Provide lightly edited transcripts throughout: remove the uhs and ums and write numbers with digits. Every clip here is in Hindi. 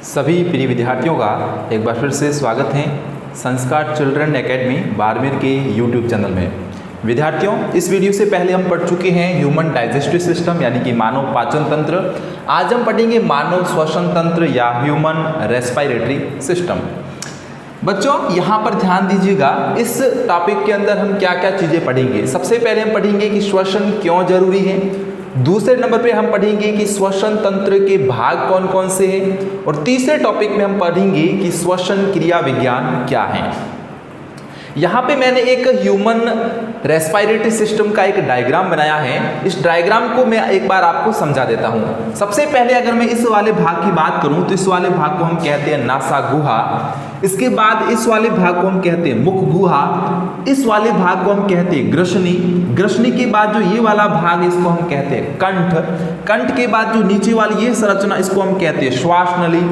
सभी प्रिय विद्यार्थियों का एक बार फिर से स्वागत है संस्कार चिल्ड्रन एकेडमी बाड़मेर के यूट्यूब चैनल में। विद्यार्थियों, इस वीडियो से पहले हम पढ़ चुके हैं ह्यूमन डाइजेस्टिव सिस्टम यानी कि मानव पाचन तंत्र। आज हम पढ़ेंगे मानव श्वसन तंत्र या ह्यूमन रेस्पिरेटरी सिस्टम। बच्चों, यहाँ पर ध्यान दीजिएगा, इस टॉपिक के अंदर हम क्या क्या चीज़ें पढ़ेंगे। सबसे पहले हम पढ़ेंगे कि श्वसन क्यों जरूरी है। दूसरे नंबर पे हम पढ़ेंगे कि श्वसन तंत्र के भाग कौन कौन से हैं। और तीसरे टॉपिक में हम पढ़ेंगे कि श्वसन क्रिया विज्ञान क्या है। यहाँ पे मैंने एक ह्यूमन रेस्पिरेटरी सिस्टम का एक डायग्राम बनाया है। इस डायग्राम को मैं एक बार आपको समझा देता हूँ। सबसे पहले अगर मैं इस वाले भाग की बात करूँ तो इस वाले भाग को हम कहते हैं नासा गुहा। इसके बाद इस वाले भाग को हम कहते हैं मुख गुहा। इस वाले भाग को हम कहते हैं ग्रसनी। ग्रसनी के बाद जो ये वाला भाग इसको हम कहते हैं कंठ। कंठ के बाद जो नीचे वाली ये संरचना इसको हम कहते हैं श्वास नली।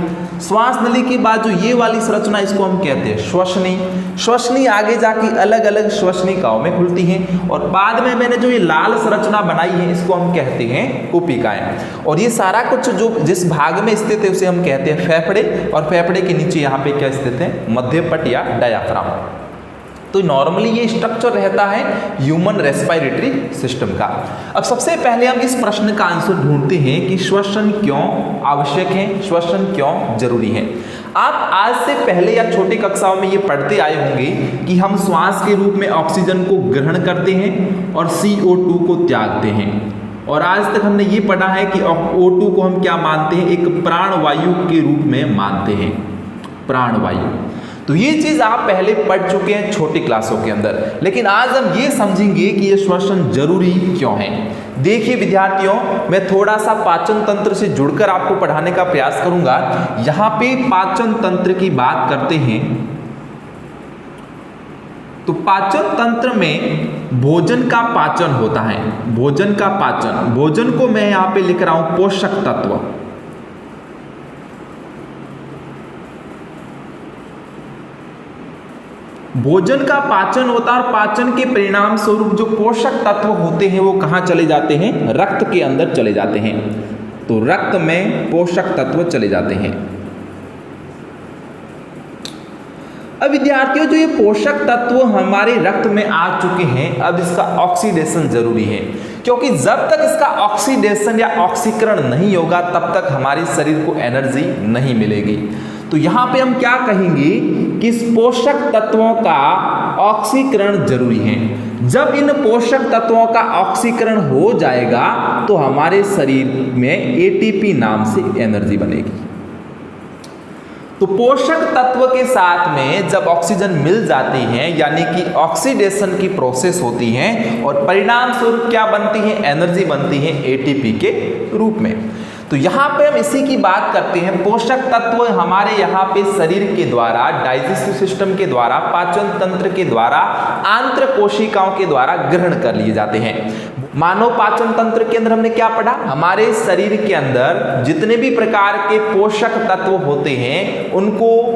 श्वास नली के बाद जो ये वाली संरचना इसको हम कहते हैं श्वसनी। श्वसनी आगे जाके अलग अलग श्वसनिकाओं में खुलती हैं और बाद में मैंने जो ये लाल संरचना बनाई है इसको हम कहते हैं कुपिकाएं। और ये सारा कुछ जो जिस भाग में स्थित है उसे हम कहते हैं फेफड़े। और फेफड़े के नीचे यहाँ पे क्या स्थित है, मध्यपट या डायाफ्राम। तो नॉर्मली ये स्ट्रक्चर रहता है ह्यूमन रेस्पिरेटरी सिस्टम का। अब सबसे पहले हम इस प्रश्न का आंसर ढूंढते हैं कि श्वसन क्यों आवश्यक है, श्वसन क्यों जरूरी है। आप आज से पहले या छोटी कक्षाओं में ये पढ़ते आए होंगे कि हम श्वास के रूप में ऑक्सीजन को ग्रहण करते हैं और CO2 को त्यागते हैं। और आज तक हमने ये पढ़ा है कि O2 को हम क्या मानते हैं, एक प्राणवायु के रूप में मानते हैं, प्राणवायु। तो ये चीज आप पहले पढ़ चुके हैं छोटी क्लासों के अंदर। लेकिन आज हम ये समझेंगे कि ये श्वसन जरूरी क्यों है। देखिए विद्यार्थियों, मैं थोड़ा सा पाचन तंत्र से जुड़कर आपको पढ़ाने का प्रयास करूंगा। यहाँ पे पाचन तंत्र की बात करते हैं तो पाचन तंत्र में भोजन का पाचन होता है। भोजन का पाचन, भोजन को मैं यहाँ पे लिख रहा हूं पोषक तत्व। भोजन का पाचन होता है और पाचन के परिणाम स्वरूप जो पोषक तत्व होते हैं वो कहाँ चले जाते हैं, रक्त के अंदर चले जाते हैं। तो रक्त में पोषक तत्व चले जाते हैं। अब विद्यार्थियों, जो ये पोषक तत्व हमारे रक्त में आ चुके हैं, अब इसका ऑक्सीडेशन जरूरी है। क्योंकि जब तक इसका ऑक्सीडेशन या ऑक्सीकरण नहीं होगा तब तक हमारे शरीर को एनर्जी नहीं मिलेगी। तो यहां पे हम क्या कहेंगे कि इस पोषक तत्वों का ऑक्सीकरण जरूरी है। जब इन पोषक तत्वों का ऑक्सीकरण हो जाएगा तो हमारे शरीर में ATP नाम से एनर्जी बनेगी। तो पोषक तत्व के साथ में जब ऑक्सीजन मिल जाती है यानी कि ऑक्सीडेशन की प्रोसेस होती है और परिणाम स्वरूप क्या बनती है, एनर्जी बनती है ATP के रूप में। तो यहाँ पे हम इसी की बात करते हैं। पोषक तत्व हमारे यहाँ पे शरीर के द्वारा, डाइजेस्टिव सिस्टम के द्वारा, पाचन तंत्र के द्वारा, आंत्र कोशिकाओं के द्वारा ग्रहण कर लिए जाते हैं। मानव पाचन तंत्र के अंदर हमने क्या पढ़ा, हमारे शरीर के अंदर जितने भी प्रकार के पोषक तत्व होते हैं उनको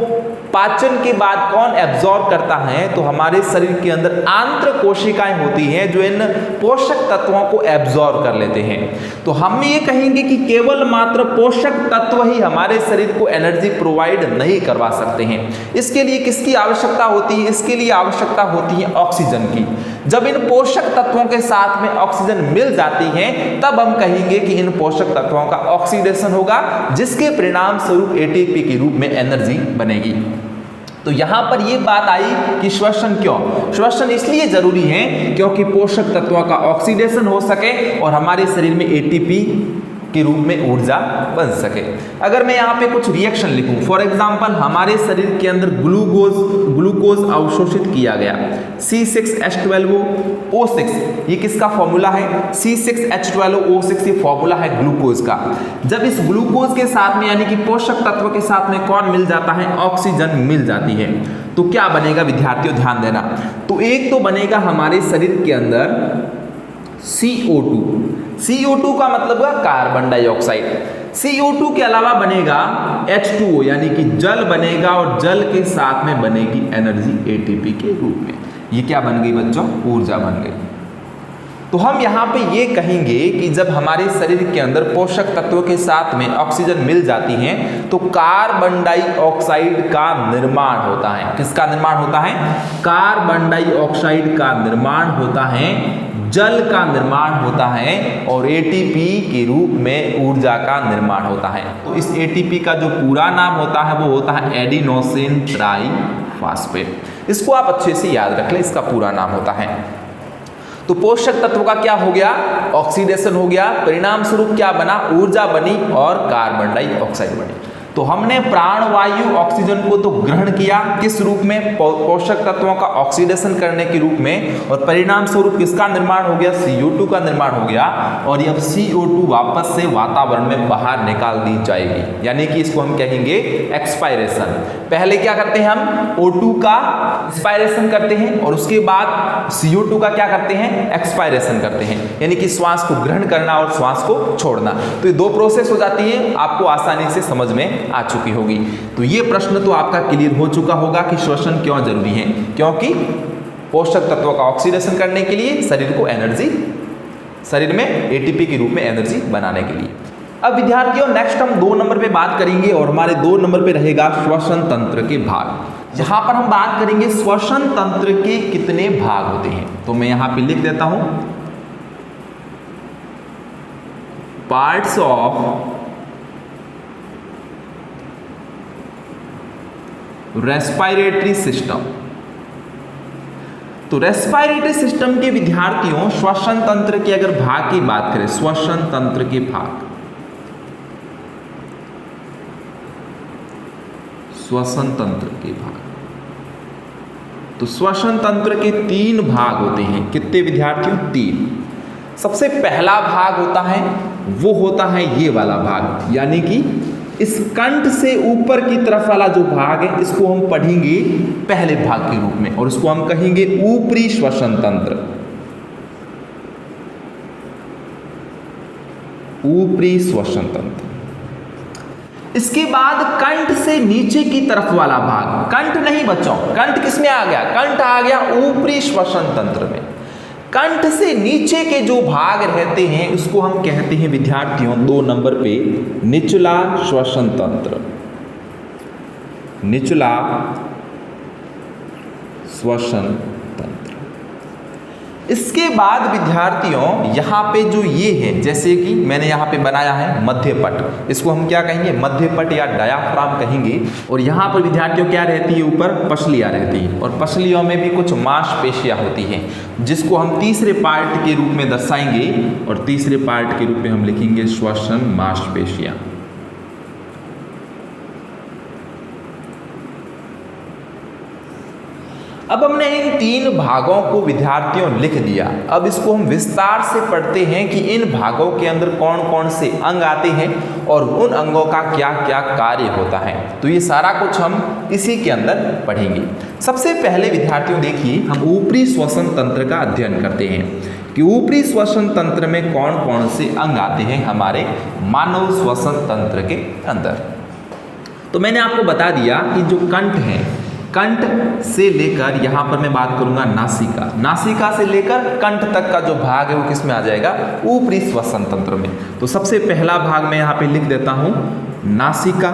पाचन के बाद कौन एब्जॉर्ब करता है, तो हमारे शरीर के अंदर आंत्र कोशिकाएं होती हैं जो इन पोषक तत्वों को एब्जॉर्ब कर लेते हैं। तो हम ये कहेंगे कि केवल मात्र पोषक तत्व ही हमारे शरीर को एनर्जी प्रोवाइड नहीं करवा सकते हैं। इसके लिए किसकी आवश्यकता होती है, इसके लिए आवश्यकता होती है ऑक्सीजन की। जब इन पोषक तत्वों के साथ में ऑक्सीजन मिल जाती है तब हम कहेंगे कि इन पोषक तत्वों का ऑक्सीडेशन होगा, जिसके परिणाम स्वरूप ATP के रूप में एनर्जी बनेगी। तो यहां पर यह बात आई कि श्वसन क्यों, श्वसन इसलिए जरूरी है क्योंकि पोषक तत्वों का ऑक्सीडेशन हो सके और हमारे शरीर में ATP के रूप में ऊर्जा बन सके। अगर मैं यहाँ पे कुछ रिएक्शन लिखूं, फॉर एग्जांपल हमारे शरीर के अंदर ग्लूकोज अवशोषित किया गया, C6H12O6, ये किसका फॉर्मूला है, C6H12O6 ये फॉर्मूला है ग्लूकोज का। जब इस ग्लूकोज के साथ में यानी कि पोषक तत्व के साथ में कौन मिल जाता है, ऑक्सीजन मिल जाती है, तो क्या बनेगा विद्यार्थियों, ध्यान देना। तो एक तो बनेगा हमारे शरीर के अंदर CO2 का मतलब है कार्बन डाइऑक्साइड। CO2 के अलावा बनेगा H2O यानी कि जल बनेगा और जल के साथ में बनेगी एनर्जी ATP के रूप में। ये क्या बन गई बच्चों, ऊर्जा बन गई। तो हम यहाँ पे ये कहेंगे कि जब हमारे शरीर के अंदर पोषक तत्वों के साथ में ऑक्सीजन मिल जाती है तो कार्बन डाइऑक्साइड का निर्माण होता है। किसका निर्माण होता है? कार्बन डाइऑक्साइड का निर्माण होता है, जल का निर्माण होता है और एटीपी के रूप में ऊर्जा का निर्माण होता है। तो इस एटीपी का जो पूरा नाम होता है वो होता है एडिनोसिन ट्राइफॉस्फेट। इसको आप अच्छे से याद रख लें, इसका पूरा नाम होता है। तो पोषक तत्व का क्या हो गया? ऑक्सीडेशन हो गया, परिणाम स्वरूप क्या बना? ऊर्जा बनी और कार्बन डाइऑक्साइड बनी। तो हमने प्राणवायु ऑक्सीजन को तो ग्रहण किया किस रूप में? पोषक तत्वों का ऑक्सीडेशन करने के रूप में, और परिणाम स्वरूप किसका निर्माण हो गया? CO2 का निर्माण हो गया। और अब CO2 वापस से वातावरण में बाहर निकाल दी जाएगी, यानी कि इसको हम कहेंगे एक्सपायरेशन। पहले क्या करते हैं हम? O2 का एक्सपायरेशन करते हैं और उसके बाद CO2 का क्या करते हैं? एक्सपायरेशन करते हैं, यानी कि श्वास को ग्रहण करना और श्वास को छोड़ना। तो ये दो प्रोसेस हो जाती है, आपको आसानी से समझ में आ चुकी होगी। तो ये प्रश्न तो आपका क्लियर हो चुका होगा कि श्वसन क्यों जरूरी है, क्योंकि पोषक तत्वों का ऑक्सीडेशन करने के लिए शरीर को एनर्जी, शरीर में एटीपी के रूप में एनर्जी बनाने के लिए। अब विद्यार्थियों नेक्स्ट हम 2 नंबर पे बात करेंगे और हमारे 2 नंबर पे रहेगा श्वसन तंत्र के भाग। यहां पर हम बात करेंगे श्वसन तंत्र के कितने भाग होते हैं। तो मैं यहां पे लिख देता हूं पार्ट्स ऑफ रेस्पिरेटरी सिस्टम। तो रेस्पिरेटरी सिस्टम के विद्यार्थियों श्वसन तंत्र के अगर भाग की बात करें, श्वसन तंत्र के भाग, श्वसन तंत्र के भाग, तो श्वसन तंत्र के 3 भाग होते हैं। कितने विद्यार्थियों? 3। सबसे पहला भाग होता है वो होता है ये वाला भाग, यानी कि इस कंठ से ऊपर की तरफ वाला जो भाग है इसको हम पढ़ेंगे पहले भाग के रूप में और इसको हम कहेंगे ऊपरी श्वसन तंत्र। ऊपरी श्वसन तंत्र। इसके बाद कंठ से नीचे की तरफ वाला भाग, कंठ नहीं बच्चों, कंठ किसमें आ गया? कंठ आ गया ऊपरी श्वसन तंत्र में। कंठ से नीचे के जो भाग रहते हैं उसको हम कहते हैं विद्यार्थियों 2 नंबर पे निचला श्वसन तंत्र। निचला श्वसन तंत्र। इसके बाद विद्यार्थियों यहाँ पे जो ये है, जैसे कि मैंने यहाँ पे बनाया है मध्यपट, इसको हम क्या कहेंगे? मध्यपट या डायाफ्राम कहेंगे। और यहाँ पर विद्यार्थियों क्या रहती है? ऊपर पसलियाँ रहती है और पसलियों में भी कुछ मांसपेशियाँ होती हैं जिसको हम तीसरे पार्ट के रूप में दर्शाएंगे और तीसरे पार्ट के रूप में हम लिखेंगे श्वसन मांसपेशियाँ। अब हमने इन 3 भागों को विद्यार्थियों लिख दिया। अब इसको हम विस्तार से पढ़ते हैं कि इन भागों के अंदर कौन कौन से अंग आते हैं और उन अंगों का क्या क्या कार्य होता है। तो ये सारा कुछ हम इसी के अंदर पढ़ेंगे। सबसे पहले विद्यार्थियों देखिए, हम ऊपरी श्वसन तंत्र का अध्ययन करते हैं कि ऊपरी श्वसन तंत्र में कौन कौन से अंग आते हैं हमारे मानव श्वसन तंत्र के अंदर। तो मैंने आपको बता दिया कि जो कंठ है, कंठ से लेकर यहाँ पर मैं बात करूंगा नासिका, नासिका से लेकर कंठ तक का जो भाग है वो किस में आ जाएगा? ऊपरी श्वसन तंत्र में। तो सबसे पहला भाग मैं यहाँ पे लिख देता हूं नासिका।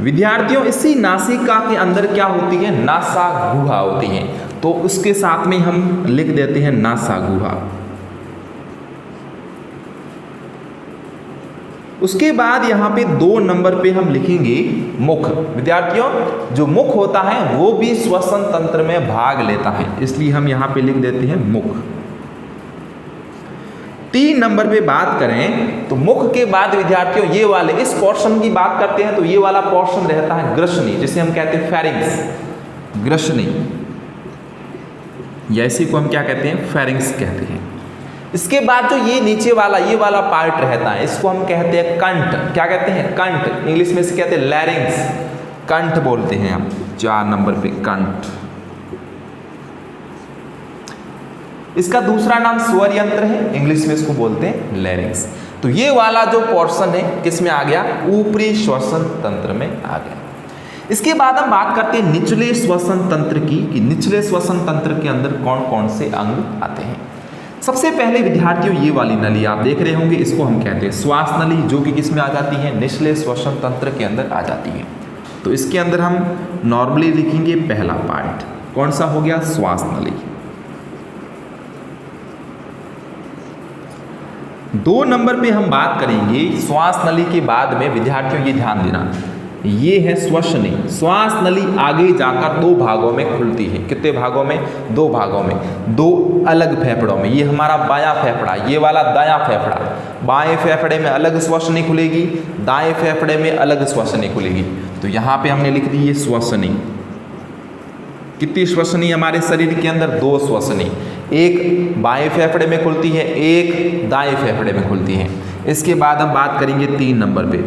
विद्यार्थियों इसी नासिका के अंदर क्या होती है? नासा गुहा होती है। तो उसके साथ में हम लिख देते हैं नासा गुहा। उसके बाद यहाँ पे 2 नंबर पे हम लिखेंगे मुख। विद्यार्थियों जो मुख होता है वो भी श्वसन तंत्र में भाग लेता है, इसलिए हम यहाँ पे लिख देते हैं मुख। 3 नंबर पे बात करें तो मुख के बाद विद्यार्थियों ये वाले इस पोर्शन की बात करते हैं तो ये वाला पोर्शन रहता है ग्रसनी, जिसे हम कहते हैं फेरिंग्स, ग्रसनी, या इसी को हम क्या कहते हैं? फेरिंग्स कहते हैं। इसके बाद जो ये नीचे वाला ये वाला पार्ट रहता है इसको हम कहते हैं कंठ। क्या कहते हैं? कंठ। इंग्लिश में से कहते हैं लैरिंग्स, कंठ बोलते हैं हम। 4 नंबर पे कंठ। इसका दूसरा नाम स्वर यंत्र है, इंग्लिश में इसको बोलते हैं लैरिंग्स। तो ये वाला जो पोर्शन है किस में आ गया? ऊपरी श्वसन तंत्र में आ गया। इसके बाद हम बात करते हैं निचले श्वसन तंत्र की, कि निचले श्वसन तंत्र के अंदर कौन कौन से अंग आते हैं। सबसे पहले विद्यार्थियों ये वाली नली आप देख रहे होंगे, इसको हम कहते हैं श्वास नली, जो कि किस में आ जाती है, निचले श्वसन तंत्र के अंदर आ जाती है। तो इसके अंदर हम नॉर्मली लिखेंगे पहला पार्ट कौन सा हो गया, श्वास नली। 2 नंबर पे हम बात करेंगे श्वास नली के बाद में, विद्यार्थियों ये ध्यान देना, ये है श्वसनी। श्वास नली आगे जाकर 2 भागों में खुलती है। कितने भागों में, 2 भागों में, 2 अलग फेफड़ों में। ये हमारा बायां फेफड़ा, ये वाला दायां फेफड़ा। बाएं फेफड़े में अलग श्वसनी खुलेगी, दाएं फेफड़े में अलग श्वसनी खुलेगी। तो यहाँ पे हमने लिख दी ये श्वसनी। कितनी श्वसनी हमारे शरीर के अंदर, 2 श्वसनी, एक बाएं फेफड़े में खुलती है, एक दाएं फेफड़े में खुलती है। इसके बाद हम बात करेंगे 3 नंबर पे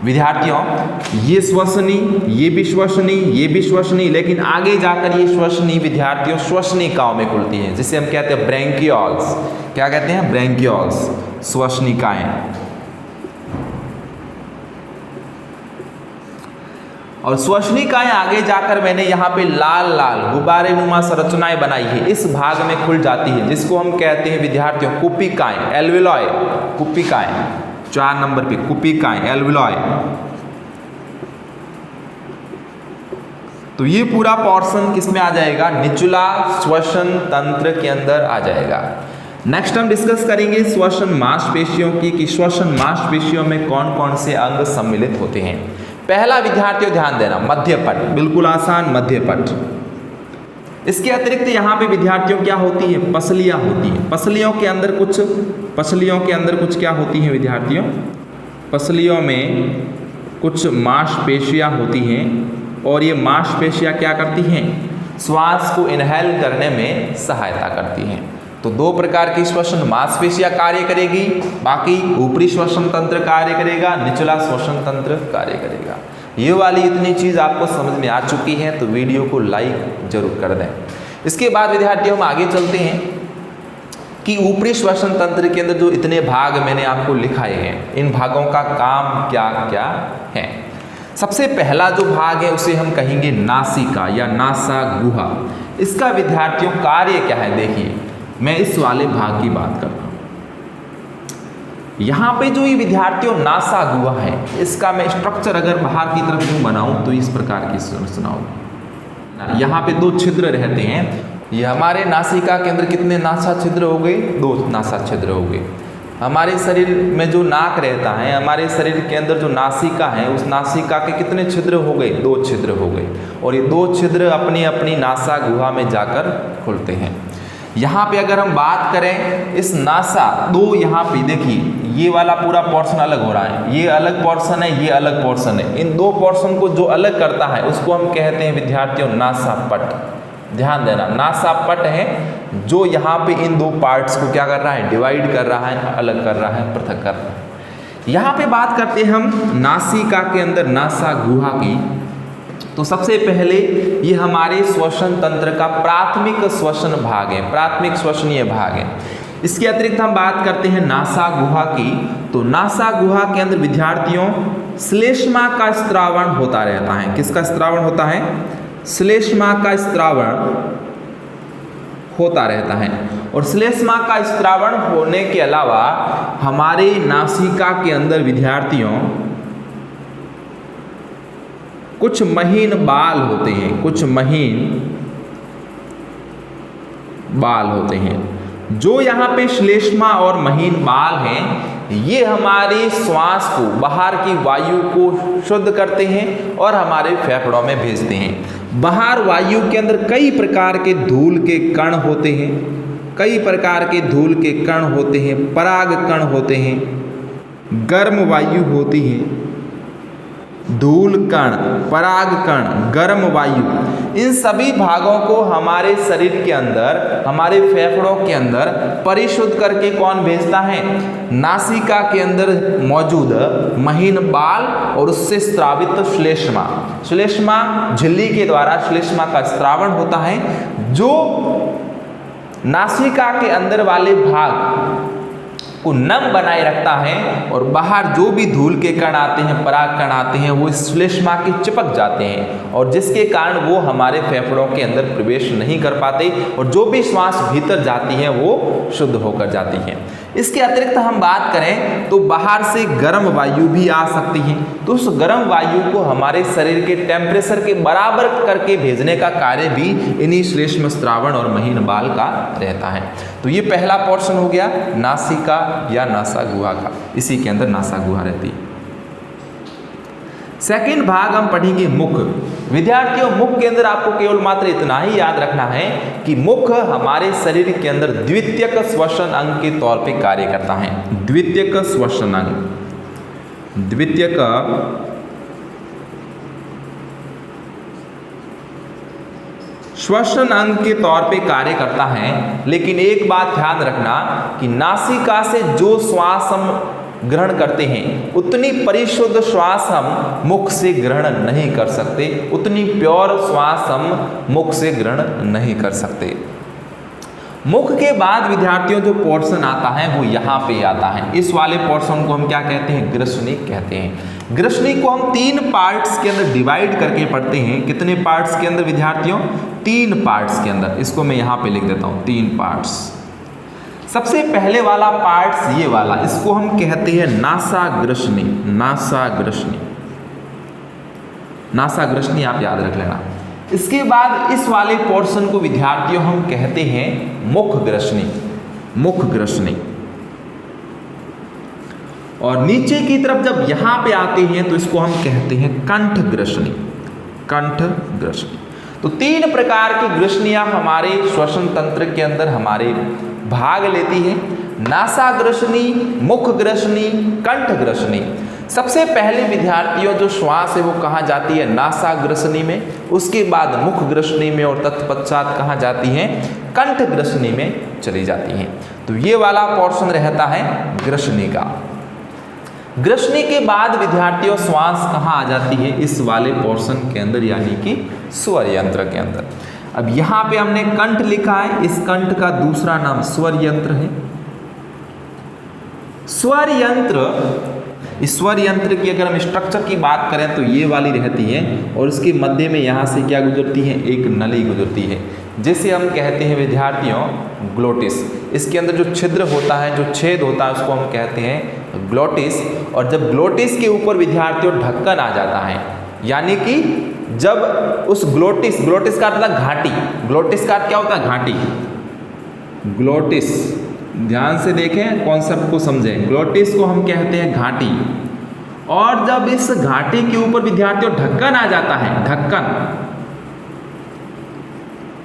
विद्यार्थियों, ये श्वसनी, ये भी श्वसनी, ये भी श्वसनी, लेकिन आगे जाकर ये श्वसनी विद्यार्थियों श्वसनिकाओं में खुलती है, जिसे हम कहते हैं ब्रैंकियोल्स। क्या कहते हैं, ब्रैंकियोल्स, श्वसनिकाएं। और श्वसनिकाएं आगे जाकर मैंने यहाँ पे लाल लाल गुब्बारे नुमा संरचनाएं बनाई है, इस भाग में खुल जाती है, जिसको हम कहते हैं विद्यार्थियों कुपिकाएं, एल्विलॉय, कुपिकाएं। 4 नंबर पे कुपिकाएं, एल्विलॉय। तो ये पूरा पोर्शन किस में आ जाएगा, निचला श्वसन तंत्र के अंदर आ जाएगा। नेक्स्ट हम डिस्कस करेंगे श्वसन मांसपेशियों की, कि श्वसन मांसपेशियों में कौन कौन से अंग सम्मिलित होते हैं। पहला विद्यार्थियों ध्यान देना, मध्यपट, बिल्कुल आसान, मध्यपट। इसके अतिरिक्त यहाँ पे विद्यार्थियों क्या होती है, पसलियाँ होती हैं। पसलियों के अंदर कुछ क्या होती हैं विद्यार्थियों, पसलियों में कुछ मांसपेशियाँ होती हैं, और ये मांसपेशियाँ क्या करती हैं, श्वास को इनहेल करने में सहायता करती हैं। तो 2 प्रकार की श्वसन मांसपेशियाँ कार्य करेगी, बाकी ऊपरी श्वसन तंत्र कार्य करेगा, निचला श्वसन तंत्र कार्य करेगा। ये वाली इतनी चीज़ आपको समझ में आ चुकी है, तो वीडियो को लाइक जरूर कर दें। इसके बाद विद्यार्थियों हम आगे चलते हैं कि ऊपरी श्वसन तंत्र के अंदर जो इतने भाग मैंने आपको लिखाए हैं, इन भागों का काम क्या क्या है। सबसे पहला जो भाग है उसे हम कहेंगे नासिका या नासा गुहा। इसका विद्यार्थियों कार्य क्या है, देखिए मैं इस वाले भाग की बात करता हूँ। यहाँ पे जो ये विद्यार्थियों नासा गुहा है, इसका मैं स्ट्रक्चर अगर बाहर की तरफ यूँ बनाऊँ तो इस प्रकार की संरचना होगी। यहाँ पे 2 छिद्र रहते हैं। ये हमारे नासिका के अंदर कितने नासा छिद्र हो गए, 2 नासा छिद्र हो गए। हमारे शरीर में जो नाक रहता है, हमारे शरीर के अंदर जो नासिका है, उस नासिका के कितने छिद्र हो गए, 2 छिद्र हो गए। और ये 2 छिद्र अपनी अपनी नासा गुहा में जाकर खुलते हैं। यहाँ पे अगर हम बात करें इस नासा, 2 यहाँ पे देखिए ये वाला पूरा पोर्शन अलग हो रहा है, ये अलग पोर्शन है, ये अलग पोर्शन है। इन 2 पोर्शन को जो अलग करता है उसको हम कहते हैं विद्यार्थियों नासापट। ध्यान देना, नासापट है जो यहाँ पे इन 2 पार्ट्स को क्या कर रहा है, डिवाइड कर रहा है, अलग कर रहा है, पृथक कर रहा है। यहाँ पे बात करते हैं हम नासिका के अंदर नासा गुहा की। तो सबसे पहले ये हमारे श्वसन तंत्र का प्राथमिक श्वसन भाग है, प्राथमिक श्वसनीय भाग है। इसके अतिरिक्त हम बात करते हैं नासा गुहा की। तो नासा गुहा के अंदर विद्यार्थियों श्लेष्मा का स्त्रावण होता रहता है। किसका स्त्रावण होता है, श्लेष्मा का स्त्रावण होता रहता है। और श्लेष्मा का स्त्रावण होने के अलावा हमारे नासिका के अंदर विद्यार्थियों कुछ महीन बाल होते हैं, कुछ महीन बाल होते हैं। जो यहाँ पे श्लेष्मा और महीन बाल हैं, ये हमारे श्वास को, बाहर की वायु को शुद्ध करते हैं और हमारे फेफड़ों में भेजते हैं। बाहर वायु के अंदर कई प्रकार के धूल के कण होते हैं, कई प्रकार के धूल के कण होते हैं, पराग कण होते हैं, गर्म वायु होती है, धूल कण, पराग कण, गर्म वायु, इन सभी भागों को हमारे शरीर के अंदर, हमारे फेफड़ों के अंदर परिशुद्ध करके कौन भेजता है, नासिका के अंदर मौजूद महीन बाल और उससे स्रावित श्लेष्मा। श्लेष्मा झिल्ली के द्वारा श्लेष्मा का स्त्रावण होता है, जो नासिका के अंदर वाले भाग को नम बनाए रखता है और बाहर जो भी धूल के कण आते हैं, पराग कण आते हैं, वो इस श्लेष्मा के चिपक जाते हैं और जिसके कारण वो हमारे फेफड़ों के अंदर प्रवेश नहीं कर पाते और जो भी श्वास भीतर जाती है वो शुद्ध होकर जाती है। इसके अतिरिक्त हम बात करें तो बाहर से गर्म वायु भी आ सकती है, तो उस गर्म वायु को हमारे शरीर के टेम्परेचर के बराबर करके भेजने का कार्य भी इन्हीं श्लेष्म स्रावण और महीन बाल का रहता है। तो ये पहला पोर्शन हो गया नासिका या नासा गुहा का, इसी के अंदर नासा गुहा रहती है। सेकंड भाग हम पढ़ेंगे मुख। विद्यार्थियों, मुख के अंदर आपको केवल मात्र इतना ही याद रखना है कि मुख हमारे शरीर के अंदर द्वितीयक श्वसन अंग के तौर पे कार्य करता है। द्वितीयक श्वसन अंग, द्वितीयक श्वसन अंग के तौर पे कार्य करता है। लेकिन एक बात ध्यान रखना कि नासिका से जो श्वास हम ग्रहण करते हैं उतनी परिशुद्ध श्वास हम मुख से ग्रहण नहीं कर सकते, उतनी प्योर श्वास हम मुख से ग्रहण नहीं कर सकते। मुख के बाद विद्यार्थियों जो पोर्शन आता है वो यहाँ पे आता है। इस वाले पोर्शन को हम क्या कहते हैं? ग्रसनी कहते हैं। ग्रसनी को हम 3 पार्ट्स के अंदर डिवाइड करके पढ़ते हैं। कितने पार्ट्स के अंदर विद्यार्थियों? 3 पार्ट्स के अंदर। इसको मैं यहाँ पे लिख देता हूँ, 3 पार्ट्स। सबसे पहले वाला पार्ट्स ये वाला, इसको हम कहते हैं नासाग्रसनी। नासाग्रसनी, नासाग्रसनी आप याद रख लेना। इसके बाद इस वाले पोर्शन को विद्यार्थियों हम कहते हैं मुखग्रसनी। मुखग्रसनी। और नीचे की तरफ जब यहां पे आते हैं तो इसको हम कहते हैं कंठग्रसनी। कंठग्रसनी। तो 3 प्रकार की ग्रसनियां हमारे श्वसन तंत्र के अंदर हमारे भाग लेती है। नासाग्रसनी, मुखग्रसनी, कंठग्रसनी। सबसे पहले विद्यार्थियों जो श्वास है वो कहाँ जाती है? नासाग्रसनी में। उसके बाद मुखग्रसनी में और तत्पश्चात कहाँ जाती है? कंठग्रसनी में चली जाती हैं। तो ये वाला पोर्शन रहता है ग्रसनी का। ग्रसनी के बाद विद्यार्थियों श्वास कहाँ आ जाती है? इस वाले पोर्शन के अंदर, यानी कि स्वर यंत्र के अंदर। अब यहाँ पे हमने कंठ लिखा है, इस कंठ का दूसरा नाम स्वर यंत्र है। स्वर यंत्र, इस स्वर यंत्र की अगर हम स्ट्रक्चर की बात करें तो ये वाली रहती है और उसके मध्य में यहाँ से क्या गुजरती है? एक नली गुजरती है, जिसे हम कहते हैं विद्यार्थियों ग्लोटिस। इसके अंदर जो छिद्र होता है, जो छेद होता है, उसको हम कहते हैं ग्लोटिस। और जब ग्लोटिस के ऊपर विद्यार्थियों ढक्कन आ जाता है, यानी कि जब उस ग्लोटिस, ग्लोटिस का मतलब घाटी, ग्लोटिस का क्या होता है? घाटी। ग्लोटिस, ध्यान से देखें, कॉन्सेप्ट को समझें। ग्लोटिस को हम कहते हैं घाटी। और जब इस घाटी के ऊपर विद्यार्थियों ढक्कन आ जाता है,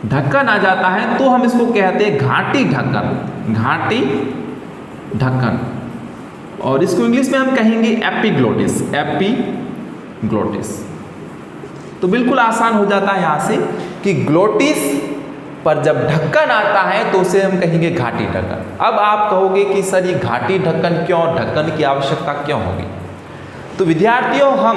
ढक्कन आ जाता है, तो हम इसको कहते हैं घाटी ढक्कन। घाटी ढक्कन। और इसको इंग्लिश में हम कहेंगे एपिग्लोटिस। एपिग्लोटिस। तो बिल्कुल आसान हो जाता है यहाँ से कि ग्लोटिस पर जब ढक्कन आता है तो उसे हम कहेंगे घाटी ढक्कन। अब आप कहोगे कि सर ये घाटी ढक्कन क्यों, ढक्कन की आवश्यकता क्यों होगी? तो विद्यार्थियों, हम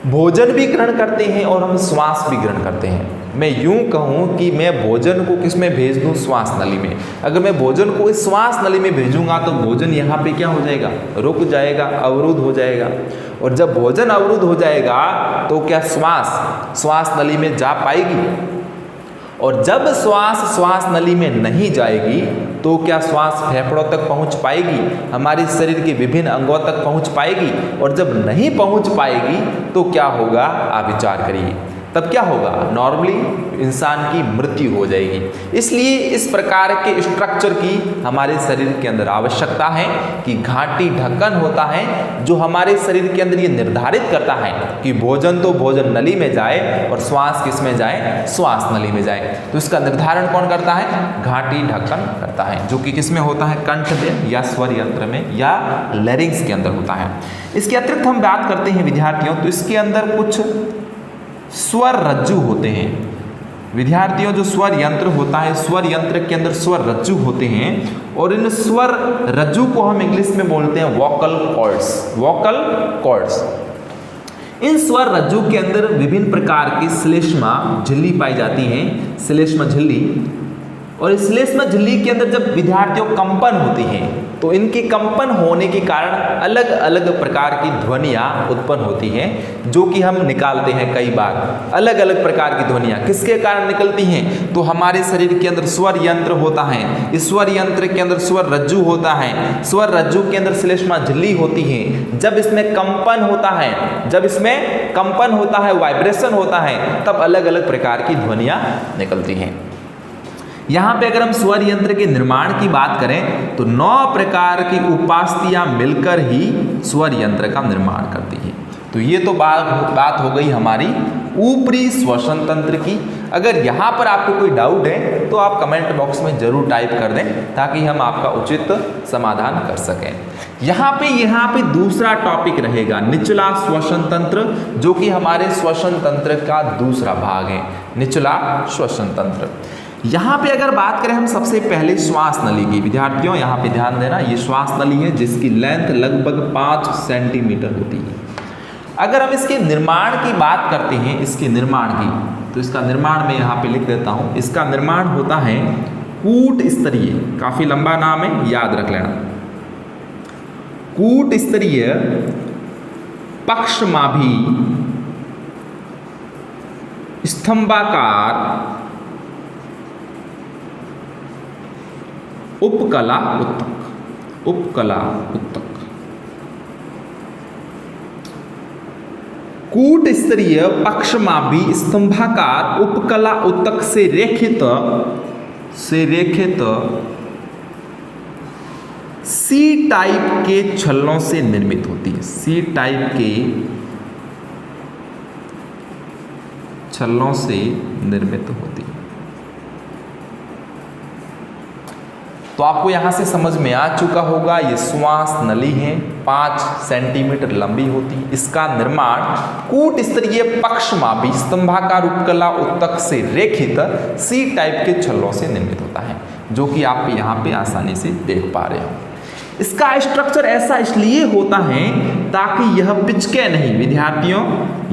भोजन भी ग्रहण करते हैं और हम श्वास भी ग्रहण करते हैं। मैं यूं कहूं कि मैं भोजन को किस में भेज दूं? श्वास नली में। अगर मैं भोजन को इस श्वास नली में भेजूंगा तो भोजन यहाँ पे क्या हो जाएगा? रुक जाएगा, अवरुद्ध हो जाएगा। और जब भोजन अवरुद्ध हो जाएगा तो क्या श्वास नली में जा पाएगी? और जब श्वास नली में नहीं जाएगी तो क्या श्वास फेफड़ों तक पहुंच पाएगी? हमारे शरीर के विभिन्न अंगों तक पहुंच पाएगी? और जब नहीं पहुंच पाएगी तो क्या होगा? आप विचार करिए, तब क्या होगा? नॉर्मली इंसान की मृत्यु हो जाएगी। इसलिए इस प्रकार के स्ट्रक्चर की हमारे शरीर के अंदर आवश्यकता है कि घाटी ढक्कन होता है जो हमारे शरीर के अंदर ये निर्धारित करता है कि भोजन तो भोजन नली में जाए और श्वास किस में जाए? श्वास नली में जाए। तो इसका निर्धारण कौन करता है? घाटी ढक्कन करता है, जो कि किस में होता है? कंठ में या स्वर यंत्र में या लैरिंक्स के अंदर होता है। इसके अतिरिक्त हम बात करते हैं विद्यार्थियों, तो इसके अंदर कुछ स्वर रज्जु होते हैं। विद्यार्थियों, जो स्वर यंत्र होता है, स्वर यंत्र के अंदर स्वर रज्जु होते हैं और इन स्वर रज्जु को हम इंग्लिश में बोलते हैं वोकल कॉर्ड्स। Vocal cords. इन स्वर रज्जु के अंदर विभिन्न प्रकार की श्लेष्मा झिल्ली पाई जाती हैं, श्लेष्मा झिल्ली। और श्लेष्मा झिल्ली के अंदर जब विद्यार्थियों कंपन होती हैं तो इनके कंपन होने के कारण अलग अलग प्रकार की ध्वनियाँ उत्पन्न होती हैं, जो कि हम निकालते हैं कई बार। अलग अलग प्रकार की ध्वनियाँ किसके कारण निकलती हैं? तो हमारे शरीर के अंदर स्वर यंत्र होता है, इस स्वर यंत्र के अंदर स्वर रज्जु होता है, स्वर रज्जु के अंदर श्लेष्मा झिल्ली होती है। जब इसमें कंपन होता है, जब इसमें कंपन होता है, वाइब्रेशन होता है, तब अलग अलग प्रकार की ध्वनियाँ निकलती हैं। यहाँ पे अगर हम स्वर यंत्र के निर्माण की बात करें तो 9 प्रकार की उपास्थियाँ मिलकर ही स्वर यंत्र का निर्माण करती है। तो ये तो बात हो गई हमारी ऊपरी श्वसन तंत्र की। अगर यहाँ पर आपको कोई डाउट है तो आप कमेंट बॉक्स में जरूर टाइप कर दें ताकि हम आपका उचित समाधान कर सकें। यहाँ पे दूसरा टॉपिक रहेगा निचला श्वसन तंत्र, जो कि हमारे श्वसन तंत्र का दूसरा भाग है, निचला श्वसन तंत्र। यहाँ पे अगर बात करें हम सबसे पहले श्वास नली की, विद्यार्थियों यहाँ पे ध्यान देना, ये श्वास नली है जिसकी लेंथ लगभग 5 सेंटीमीटर होती है। अगर हम इसके निर्माण की बात करते हैं, इसके निर्माण की, तो इसका निर्माण मैं यहाँ पे लिख देता हूँ। इसका निर्माण होता है कूट स्तरीय, काफी लंबा नाम है, याद रख लेना, कूट स्तरीय पक्षमाभी स्तंभाकार उपकला उत्तक, उपकला उत्तक। कूट स्तरीय पक्षमाभी स्तंभाकार उपकला उत्तक से रेखित सी टाइप के छल्लों से निर्मित होती है, सी टाइप के छल्लों से निर्मित होती है। तो आपको यहाँ से समझ में आ चुका होगा, ये श्वास नली है, 5 सेंटीमीटर लंबी होती है। इसका निर्माण कूट स्तरीय पक्षमाभी स्तंभाकार उपकला उत्तक से रेखित सी टाइप के छल्लों से निर्मित होता है, जो कि आप यहाँ पे आसानी से देख पा रहे हो। इसका स्ट्रक्चर ऐसा इसलिए होता है ताकि यह पिचके नहीं, विद्यार्थियों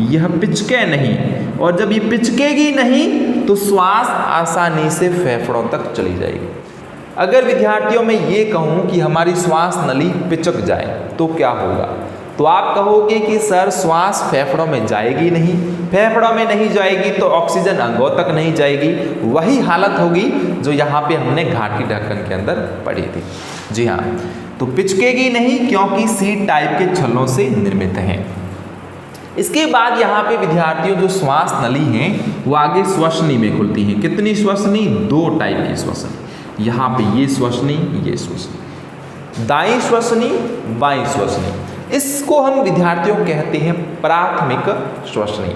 यह पिचके नहीं, और जब ये पिचकेगी नहीं तो श्वास आसानी से फेफड़ों तक चली जाएगी। अगर विद्यार्थियों मैं ये कहूँ कि हमारी श्वास नली पिचक जाए तो क्या होगा? तो आप कहोगे कि सर श्वास फेफड़ों में जाएगी नहीं, फेफड़ों में नहीं जाएगी तो ऑक्सीजन अंगों तक नहीं जाएगी। वही हालत होगी जो यहाँ पे हमने घाटी ढक्कन के अंदर पढ़ी थी। जी हाँ, तो पिचकेगी नहीं क्योंकि सी टाइप के छल्लों से निर्मित हैं। इसके बाद यहाँ पे विद्यार्थियों जो श्वास नली हैं वो आगे श्वसनी में खुलती हैं। कितनी श्वसनी? 2 टाइप की श्वसनी। यहाँ पे ये श्वसनी, ये श्वसनी, दाईं श्वसनी, बाईं श्वसनी। इसको हम विद्यार्थियों कहते हैं प्राथमिक श्वसनी।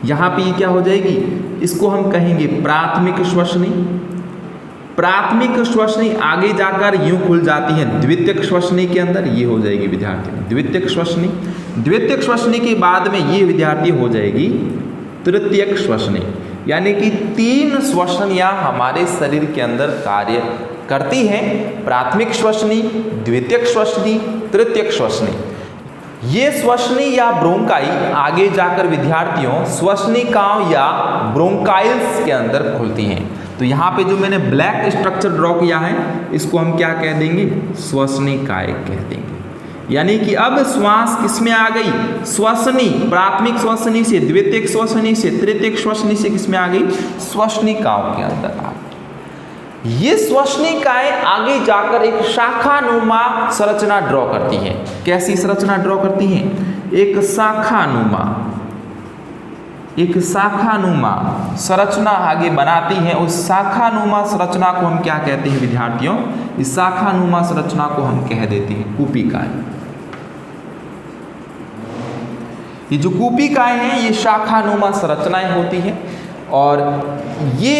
यहाँ पे ये क्या हो जाएगी? इसको हम कहेंगे प्राथमिक श्वसनी। प्राथमिक श्वसनी आगे जाकर यूं खुल जाती है द्वितीयक श्वसनी के अंदर, ये हो जाएगी विद्यार्थी द्वितीयक श्वसनी। द्वितीयक श्वसनी के बाद में ये विद्यार्थी हो जाएगी तृतीयक श्वसनी। यानी कि 3 श्वसनियाँ हमारे शरीर के अंदर कार्य करती हैं, प्राथमिक श्वसनी, द्वितीयक श्वसनी, तृतीयक श्वसनी। ये श्वसनी या ब्रोंकाई आगे जाकर विद्यार्थियों श्वसनिकाओं या ब्रोंकाइल्स के अंदर खुलती हैं। तो यहाँ पे जो मैंने ब्लैक स्ट्रक्चर ड्रॉ किया है इसको हम क्या कह देंगे? श्वसनिकाय कह देंगे। यानी कि अब श्वास किसमें आ गई? श्वसनी, प्राथमिक श्वसनी से द्वितीयक श्वसनी से तृतीयक श्वसनी से किसमें आ गई? श्वसनिकाओं के अंदर आ गई। ये श्वसनिकाएं आगे जाकर एक शाखानुमा संरचना ड्रॉ करती हैं। कैसी संरचना ड्रॉ करती हैं? एक शाखानुमा संरचना आगे बनाती हैं। उस शाखानुमा संरचना को हम क्या कहते हैं विद्यार्थियों? इस शाखानुमा संरचना को हम कह देते हैं कूपिकाएं। ये जो कूपिकाएं हैं ये शाखानुमा संरचनाएं होती हैं और ये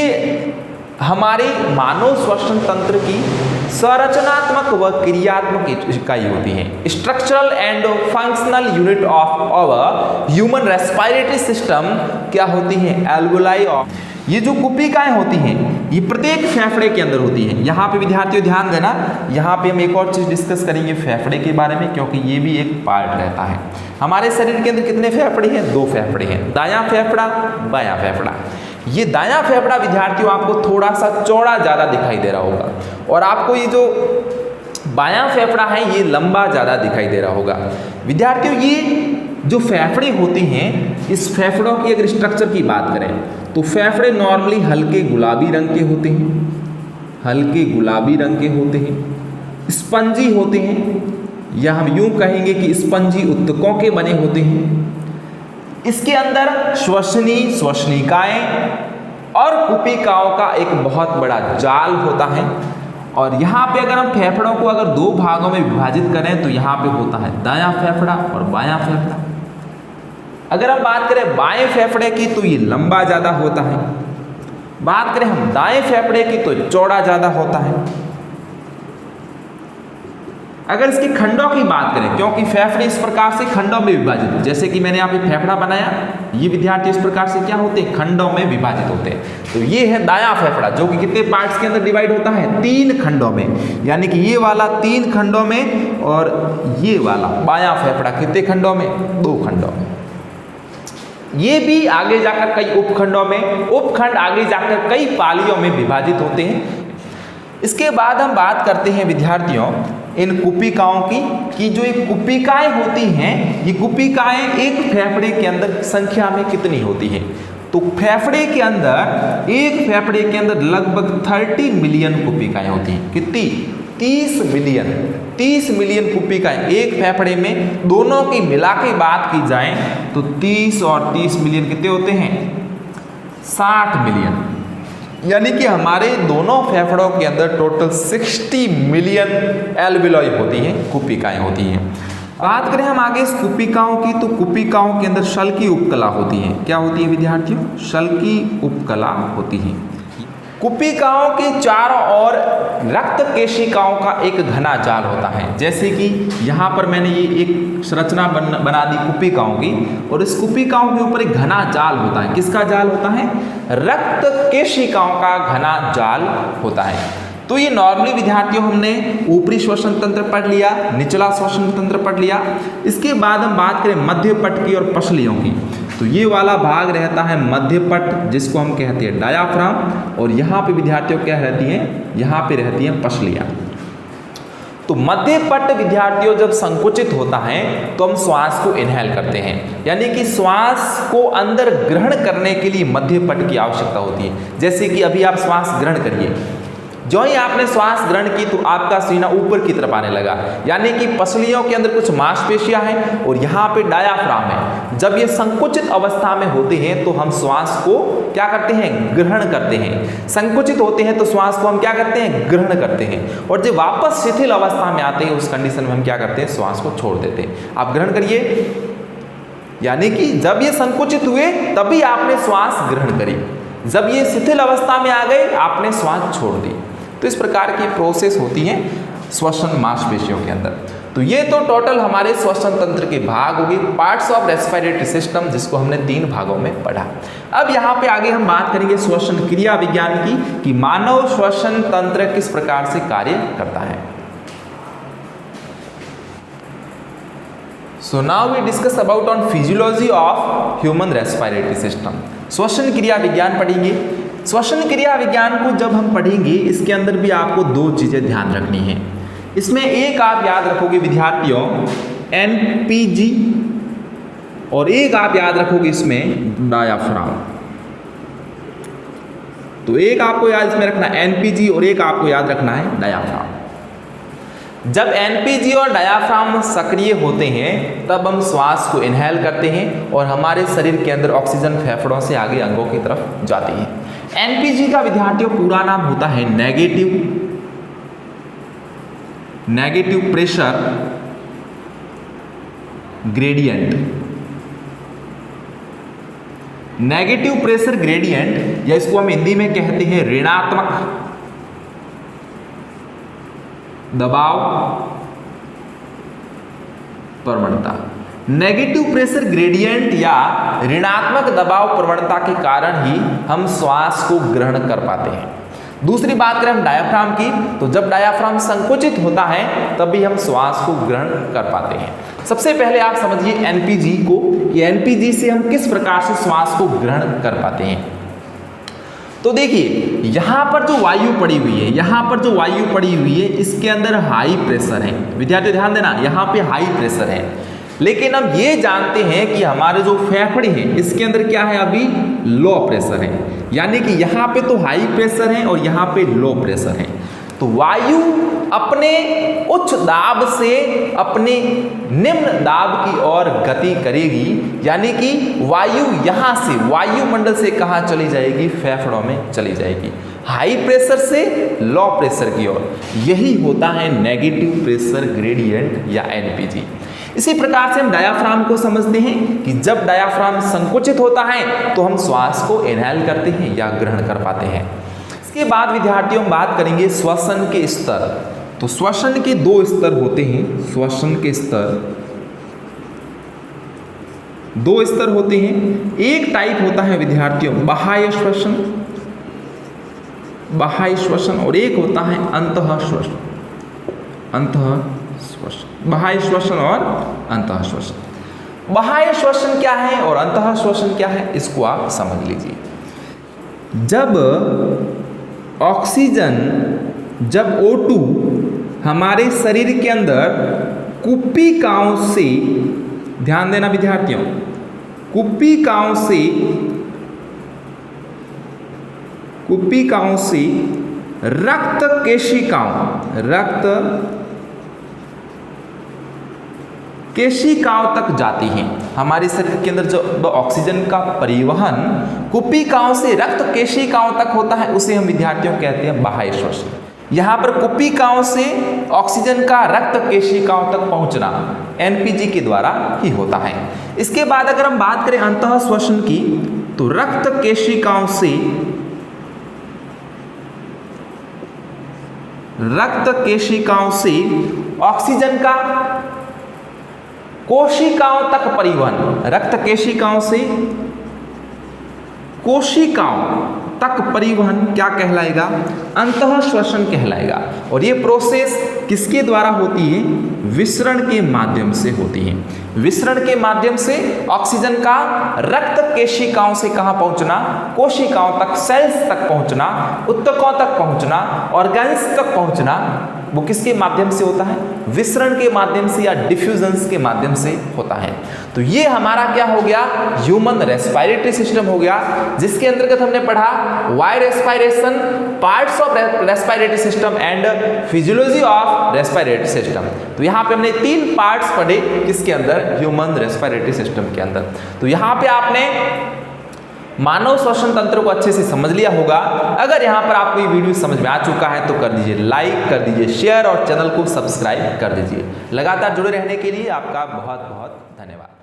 हमारे मानव श्वसन तंत्र की संरचनात्मक व क्रियात्मक इकाई होती हैं। Structural and functional unit of our human respiratory system क्या होती हैं? Alveoli of. ये जो कूपिकाएं होती हैं ये प्रत्येक फेफड़े के अंदर होती हैं। यहाँ पे विद्यार्थियों ध्यान देना, यहाँ पे हम एक और चीज़ डिस्कस करेंगे फेफड़े के बारे में, क्योंकि ये भी एक पार्ट रहता है। हमारे शरीर के अंदर कितने फेफड़े हैं? 2 फेफड़े हैं, दायां फेफड़ा, बायां फेफड़ा। ये दायां फेफड़ा विद्यार्थियों आपको थोड़ा सा चौड़ा ज़्यादा दिखाई दे रहा होगा, और आपको ये जो बायां फेफड़ा है ये लंबा ज़्यादा दिखाई दे रहा होगा। विद्यार्थियों ये जो फेफड़े होते हैं, इस फेफड़ों की अगर स्ट्रक्चर की बात करें तो फेफड़े नॉर्मली हल्के गुलाबी रंग के होते हैं, हल्के गुलाबी रंग के होते हैं, स्पंजी होते हैं, या हम यूं कहेंगे कि स्पंजी उत्तकों के बने होते हैं। इसके अंदर श्वसनिकाएं और कुपिकाओं का एक बहुत बड़ा जाल होता है, और यहाँ पे अगर हम फेफड़ों को अगर दो भागों में विभाजित करें तो यहाँ पे होता है दायां फेफड़ा और बायां फेफड़ा। अगर हम बात करें बाएं फेफड़े की तो ये लंबा ज़्यादा होता है, बात करें हम दाएं फेफड़े की तो चौड़ा ज़्यादा होता है। अगर इसके खंडों की बात करें, क्योंकि फेफड़े इस प्रकार से खंडों में विभाजित, जैसे कि मैंने यहाँ पे फेफड़ा बनाया, ये विद्यार्थी इस प्रकार से क्या होते हैं, खंडों में विभाजित होते हैं। तो ये है दायां फेफड़ा, जो कि कितने पार्ट्स के अंदर डिवाइड होता है, 3 खंडों में, यानी कि ये वाला 3 खंडों में, और ये वाला बायां फेफड़ा कितने खंडों में, 2 खंडों में। ये भी आगे जाकर कई उपखंडों में, उपखंड आगे जाकर कई पालियों में विभाजित होते हैं। इसके बाद हम बात करते हैं विद्यार्थियों इन कुपिकाओं की, कि जो ये कुपिकाएं होती हैं, ये कुपिकाएं एक फेफड़े के अंदर संख्या में कितनी होती हैं। तो फेफड़े के अंदर, एक फेफड़े के अंदर लगभग 30 मिलियन कुपिकाएं होती हैं। कितनी? 30 मिलियन कुपिकाएं एक फेफड़े में। दोनों की मिला के बात की जाए तो 30 और 30 मिलियन कितने होते हैं, 60 मिलियन। यानी कि हमारे दोनों फेफड़ों के अंदर टोटल 60 मिलियन एल्वियोलाई होती हैं, कुपिकाएं होती हैं। बात करें हम आगे इस कुपिकाओं की, तो कुपिकाओं के अंदर शल्की उपकला होती हैं। क्या होती है विद्यार्थियों? शल्की उपकला होती हैं। कुपिकाओं के चारों ओर रक्त केशिकाओं का एक घना जाल होता है। जैसे कि यहाँ पर मैंने ये एक संरचना बना दी कुपिकाओं की, और इस कुपिकाओं के ऊपर एक घना जाल होता है। किसका जाल होता है? रक्त केशिकाओं का घना जाल होता है। तो ये नॉर्मली विद्यार्थियों हमने ऊपरी श्वसन तंत्र पढ़ लिया, निचला श्वसन तंत्र पढ़ लिया। इसके बाद हम बात करें मध्य पट की और पसलियों की, तो ये वाला भाग रहता है मध्य पट, जिसको हम कहते हैं डायाफ्राम, और यहाँ पे विद्यार्थियों क्या रहती हैं, यहाँ पे रहती हैं पसलियाँ। तो मध्य पट विद्यार्थियों जब संकुचित होता है तो हम श्वास को इनहेल करते हैं, यानी कि श्वास को अंदर ग्रहण करने के लिए मध्य पट की आवश्यकता होती है। जैसे कि अभी आप श्वास ग्रहण करिए, जो ही आपने श्वास ग्रहण की तो आपका सीना ऊपर की तरफ आने लगा, यानी कि पसलियों के अंदर कुछ मांसपेशियां हैं और यहाँ पे डायाफ्राम है। जब ये संकुचित अवस्था में होते हैं तो हम श्वास को क्या करते हैं, ग्रहण करते हैं। संकुचित होते हैं तो श्वास को हम क्या करते हैं, ग्रहण करते हैं, और जब वापस शिथिल अवस्था में आते हैं उस कंडीशन में हम क्या करते हैं, श्वास को छोड़ देते हैं। आप ग्रहण करिए, यानी कि जब ये संकुचित हुए तभी आपने श्वास ग्रहण करी, जब ये शिथिल अवस्था में आ गए आपने श्वास छोड़ दी। तो इस प्रकार की प्रोसेस होती है श्वसन मांसपेशियों के अंदर। तो ये तो टोटल हमारे श्वसन तंत्र के भाग हो गए, पार्ट्स ऑफ रेस्पिरेटरी सिस्टम, जिसको हमने 3 भागों में पढ़ा। अब यहाँ पे आगे हम बात करेंगे श्वसन क्रिया विज्ञान की, कि मानव श्वसन तंत्र किस प्रकार से कार्य करता है। So now we discuss about on physiology of human respiratory system. श्वसन क्रिया विज्ञान पढ़ेंगे। श्वसन क्रिया विज्ञान को जब हम पढ़ेंगे, इसके अंदर भी आपको 2 चीजें ध्यान रखनी है। इसमें एक आप याद रखोगे विद्यार्थियों NPG, और एक आप याद रखोगे इसमें डायाफ्राम। तो एक आपको याद इसमें रखना है NPG, और एक आपको याद रखना है डायाफ्राम। जब NPG और डायाफ्राम सक्रिय होते हैं तब हम श्वास को इनहेल करते हैं और हमारे शरीर के अंदर ऑक्सीजन फेफड़ों से आगे अंगों की तरफ जाती है। NPG का विद्यार्थियों पूरा नाम होता है negative pressure gradient. Negative pressure gradient, या इसको हम हिंदी में कहते हैं ऋणात्मक दबाव प्रवणता। नेगेटिव प्रेशर ग्रेडियंट या ऋणात्मक दबाव प्रवणता के कारण ही हम श्वास को ग्रहण कर पाते हैं। दूसरी बात करें हम डायाफ्राम की, तो जब डायाफ्राम संकुचित होता है तभी हम श्वास को ग्रहण कर पाते हैं। सबसे पहले आप समझिए NPG को, कि NPG से हम किस प्रकार से श्वास को ग्रहण कर पाते हैं। तो देखिए यहाँ पर जो वायु पड़ी हुई है, यहाँ पर जो वायु पड़ी हुई है इसके अंदर हाई प्रेशर है। विद्यार्थी ध्यान देना, यहाँ पे हाई प्रेशर है। लेकिन हम ये जानते हैं कि हमारे जो फेफड़े हैं इसके अंदर क्या है, अभी लो प्रेशर है। यानी कि यहाँ पे तो हाई प्रेशर है और यहाँ पे लो प्रेशर है। तो वायु अपने उच्च दाब से अपने निम्न दाब की ओर गति करेगी, यानी कि वायु यहाँ से वायुमंडल से कहाँ चली जाएगी, फेफड़ों में चली जाएगी, हाई प्रेशर से लो प्रेशर की ओर। यही होता है नेगेटिव प्रेशर ग्रेडियंट या एनपीजी। इसी प्रकार से हम डायाफ्राम को समझते हैं कि जब डायाफ्राम संकुचित होता है तो हम श्वास को इनहेल करते हैं या ग्रहण कर पाते हैं। इसके बाद विद्यार्थियों हम बात करेंगे श्वसन के स्तर। तो श्वसन के दो स्तर होते हैं, श्वसन के स्तर दो स्तर होते हैं। एक टाइप होता है विद्यार्थियों बाह्य श्वसन, बाह्य श्वसन, और एक होता है अंतः श्वसन, अंतः श्वसन, बाह्य श्वसन और अंतः श्वसन। बाह्य श्वसन क्या है और अंतः श्वसन क्या है, इसको आप समझ लीजिए। जब ऑक्सीजन, जब O2 हमारे शरीर के अंदर कुपिकाओं से, ध्यान देना विद्यार्थियों, कुपिकाओं से रक्त केशिकाओं तक जाती हैं। हमारे शरीर के अंदर जो ऑक्सीजन का परिवहन कुपिकाओं से रक्त केशिकाओं तक होता है उसे हम विद्यार्थियों कहते हैं बाह्य श्वसन। यहाँ पर कुपिकाओं से ऑक्सीजन का रक्त केशिकाओं तक पहुंचना एनपीजी के द्वारा ही होता है। इसके बाद अगर हम बात करें अंतः श्वसन की, तो रक्त केशिकाओं से ऑक्सीजन का कोशिकाओं तक परिवहन, रक्त केशिकाओं से कोशिकाओं तक परिवहन क्या कहलाएगा, अंतः श्वसन कहलाएगा। और ये प्रोसेस किसके द्वारा होती है, विसरण के माध्यम से होती है। विसरण के माध्यम से ऑक्सीजन का रक्त केशिकाओं से कहाँ पहुंचना, कोशिकाओं तक, सेल्स तक पहुंचना, उत्तकों तक पहुंचना, ऑर्गन्स तक पहुंचना, वो किसके माध्यम से होता है, विसरण के माध्यम से या डिफ्यूजन्स के माध्यम से होता है। तो ये हमारा क्या हो गया, ह्यूमन रेस्पिरेटरी सिस्टम हो गया, जिसके अंतर्गत हमने पढ़ा why respiration, parts of respiratory system and physiology of respiratory system. तो यहाँ पे हमने 3 पार्ट्स पढ़े किसके अंदर, ह्यूमन रेस्पिरेटरी सिस्टम के अंदर। तो यहाँ पे आपने मानव श्वसन तंत्र को अच्छे से समझ लिया होगा। अगर यहाँ पर आपको ये वीडियो समझ में आ चुका है तो कर दीजिए लाइक, कर दीजिए शेयर और चैनल को सब्सक्राइब कर दीजिए। लगातार जुड़े रहने के लिए आपका बहुत बहुत धन्यवाद।